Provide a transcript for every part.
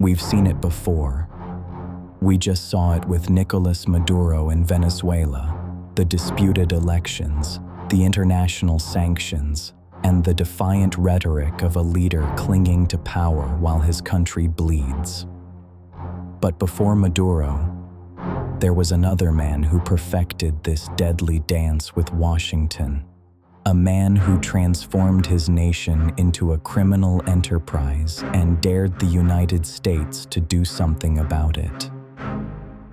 We've seen it before. We just saw it with Nicolas Maduro in Venezuela, the disputed elections, the international sanctions, and the defiant rhetoric of a leader clinging to power while his country bleeds. But before Maduro, there was another man who perfected this deadly dance with Washington, a man who transformed his nation into a criminal enterprise and dared the United States to do something about it.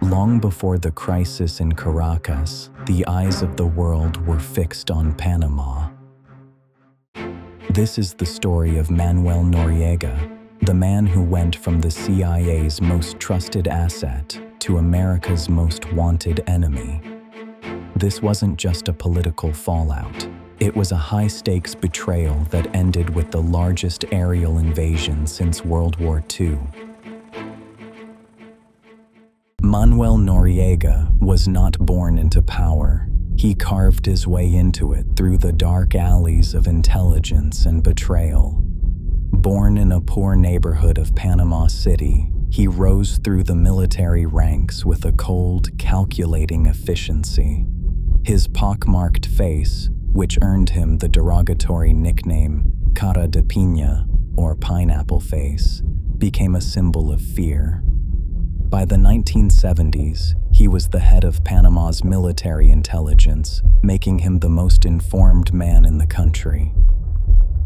Long before the crisis in Caracas, the eyes of the world were fixed on Panama. This is the story of Manuel Noriega, the man who went from the CIA's most trusted asset to America's most wanted enemy. This wasn't just a political fallout. It was a high-stakes betrayal that ended with the largest aerial invasion since World War II. Manuel Noriega was not born into power. He carved his way into it through the dark alleys of intelligence and betrayal. Born in a poor neighborhood of Panama City, he rose through the military ranks with a cold, calculating efficiency. His pockmarked face, which earned him the derogatory nickname Cara de Piña, or Pineapple Face, became a symbol of fear. By the 1970s, he was the head of Panama's military intelligence, making him the most informed man in the country.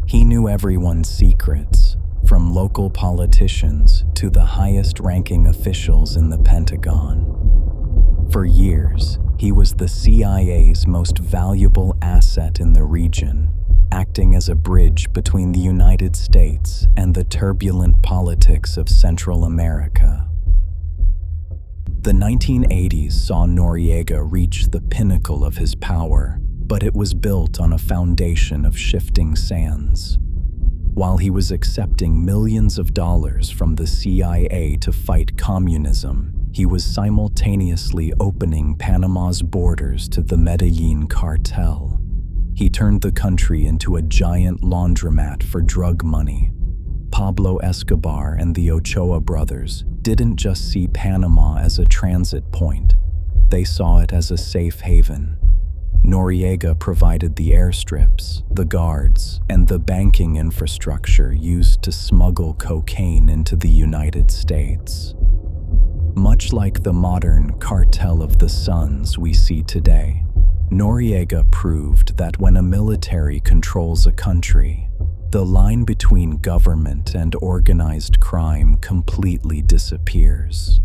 He knew everyone's secrets, from local politicians to the highest-ranking officials in the Pentagon. For years, he was the CIA's most valuable asset in the region, acting as a bridge between the United States and the turbulent politics of Central America. The 1980s saw Noriega reach the pinnacle of his power, but it was built on a foundation of shifting sands. While he was accepting millions of dollars from the CIA to fight communism, he was simultaneously opening Panama's borders to the Medellin cartel. He turned the country into a giant laundromat for drug money. Pablo Escobar and the Ochoa brothers didn't just see Panama as a transit point. They saw it as a safe haven. Noriega provided the airstrips, the guards, and the banking infrastructure used to smuggle cocaine into the United States. Much like the modern cartel of the Suns we see today, Noriega proved that when a military controls a country, the line between government and organized crime completely disappears.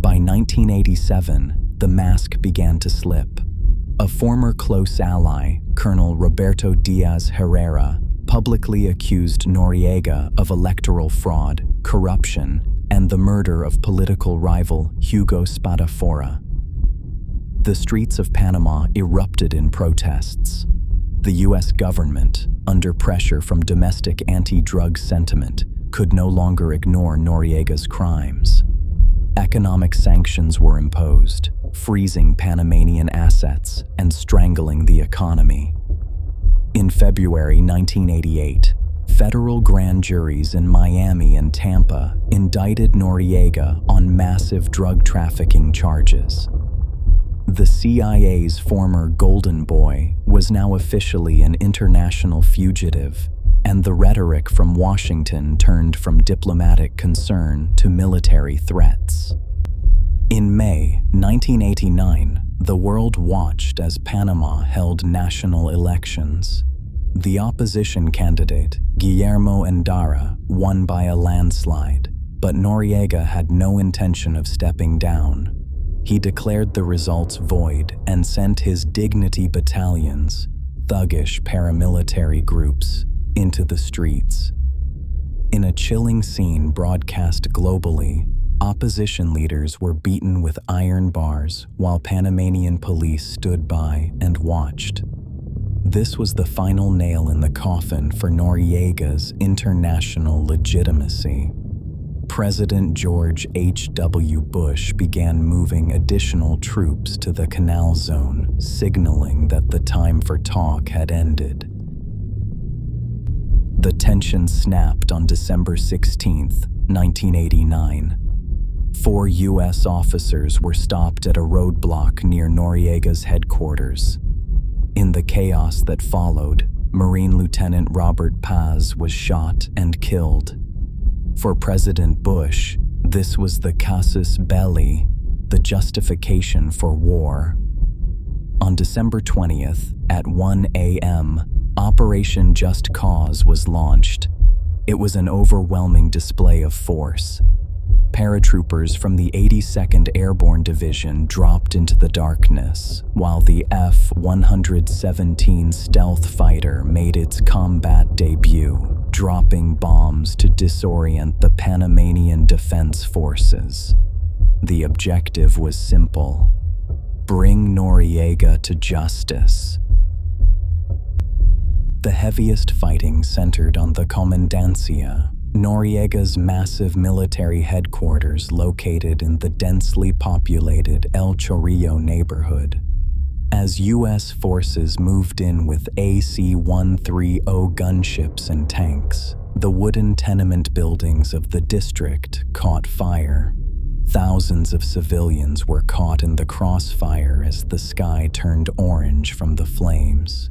By 1987, the mask began to slip. A former close ally, Colonel Roberto Diaz Herrera, publicly accused Noriega of electoral fraud, corruption, and the murder of political rival Hugo Spadafora. The streets of Panama erupted in protests. The U.S. government, under pressure from domestic anti-drug sentiment, could no longer ignore Noriega's crimes. Economic sanctions were imposed, freezing Panamanian assets and strangling the economy. In February 1988, federal grand juries in Miami and Tampa indicted Noriega on massive drug trafficking charges. The CIA's former golden boy was now officially an international fugitive, and the rhetoric from Washington turned from diplomatic concern to military threats. In May 1989, the world watched as Panama held national elections. The opposition candidate, Guillermo Endara, won by a landslide, but Noriega had no intention of stepping down. He declared the results void and sent his Dignity battalions, thuggish paramilitary groups, into the streets. In a chilling scene broadcast globally, opposition leaders were beaten with iron bars while Panamanian police stood by and watched. This was the final nail in the coffin for Noriega's international legitimacy. President George H.W. Bush began moving additional troops to the Canal Zone, signaling that the time for talk had ended. The tension snapped on December 16th, 1989. 4 U.S. officers were stopped at a roadblock near Noriega's headquarters. In the chaos that followed, Marine Lieutenant Robert Paz was shot and killed. For President Bush, this was the casus belli, the justification for war. On December 20th, at 1 a.m., Operation Just Cause was launched. It was an overwhelming display of force. Paratroopers from the 82nd Airborne Division dropped into the darkness, while the F-117 stealth fighter made its combat debut, dropping bombs to disorient the Panamanian Defense Forces. The objective was simple: bring Noriega to justice. The heaviest fighting centered on the Comandancia, Noriega's massive military headquarters located in the densely populated El Chorrillo neighborhood. As U.S. forces moved in with AC-130 gunships and tanks, the wooden tenement buildings of the district caught fire. Thousands of civilians were caught in the crossfire as the sky turned orange from the flames.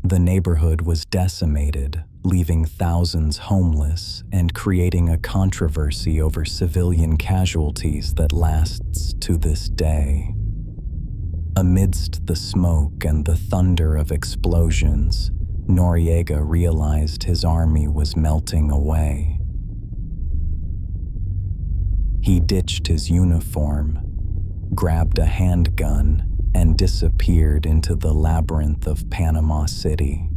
The neighborhood was decimated, leaving thousands homeless and creating a controversy over civilian casualties that lasts to this day. Amidst the smoke and the thunder of explosions, Noriega realized his army was melting away. He ditched his uniform, grabbed a handgun, and disappeared into the labyrinth of Panama City.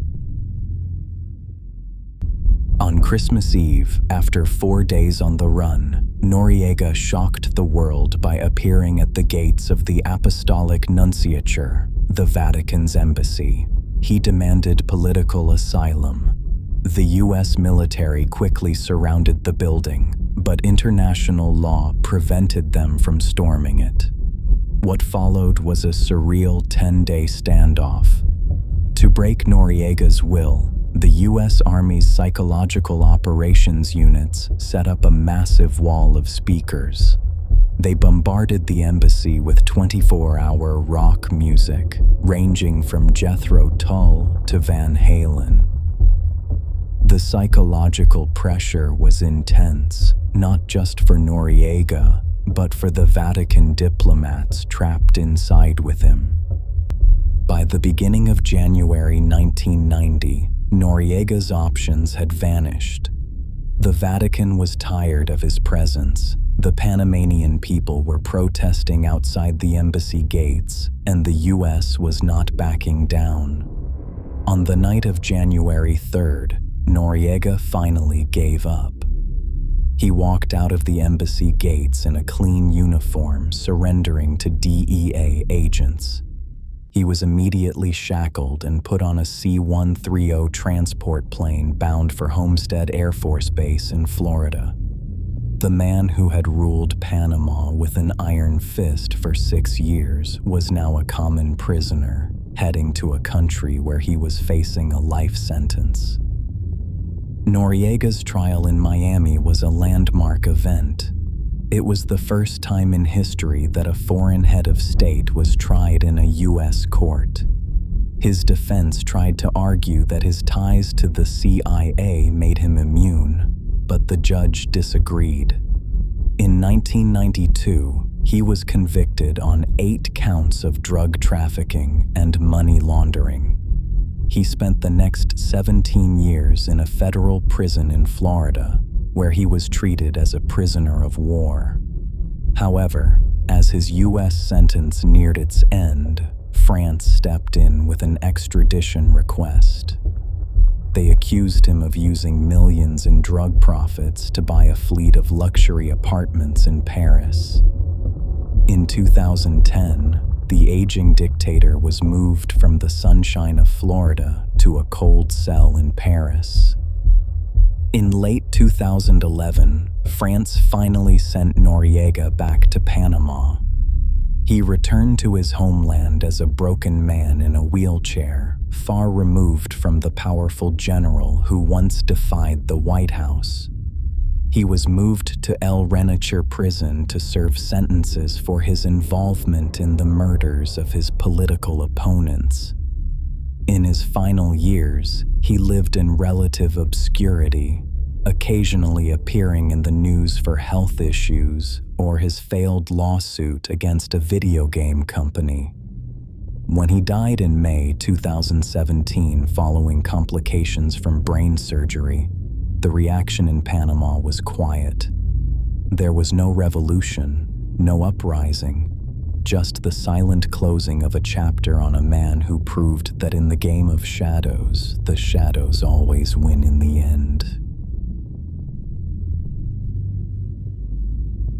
On Christmas Eve, after 4 days on the run, Noriega shocked the world by appearing at the gates of the Apostolic Nunciature, the Vatican's embassy. He demanded political asylum. The U.S. military quickly surrounded the building, but international law prevented them from storming it. What followed was a surreal 10-day standoff. To break Noriega's will, the U.S. Army's psychological operations units set up a massive wall of speakers. They bombarded the embassy with 24-hour rock music, ranging from Jethro Tull to Van Halen. The psychological pressure was intense, not just for Noriega, but for the Vatican diplomats trapped inside with him. By the beginning of January 1990, Noriega's options had vanished. The Vatican was tired of his presence. The Panamanian people were protesting outside the embassy gates, and the U.S. was not backing down. On the night of January 3rd, Noriega finally gave up. He walked out of the embassy gates in a clean uniform, surrendering to DEA agents. He was immediately shackled and put on a C-130 transport plane bound for Homestead Air Force Base in Florida. The man who had ruled Panama with an iron fist for 6 years was now a common prisoner, heading to a country where he was facing a life sentence. Noriega's trial in Miami was a landmark event. It was the first time in history that a foreign head of state was tried in a U.S. court. His defense tried to argue that his ties to the CIA made him immune, but the judge disagreed. In 1992, he was convicted on 8 counts of drug trafficking and money laundering. He spent the next 17 years in a federal prison in Florida, where he was treated as a prisoner of war. However, as his U.S. sentence neared its end, France stepped in with an extradition request. They accused him of using millions in drug profits to buy a fleet of luxury apartments in Paris. In 2010, the aging dictator was moved from the sunshine of Florida to a cold cell in Paris. In late 2011, France finally sent Noriega back to Panama. He returned to his homeland as a broken man in a wheelchair, far removed from the powerful general who once defied the White House. He was moved to El Renicher prison to serve sentences for his involvement in the murders of his political opponents. In his final years, he lived in relative obscurity, occasionally appearing in the news for health issues or his failed lawsuit against a video game company. When he died in May 2017 following complications from brain surgery, the reaction in Panama was quiet. There was no revolution, no uprising, just the silent closing of a chapter on a man who proved that in the game of shadows, the shadows always win in the end.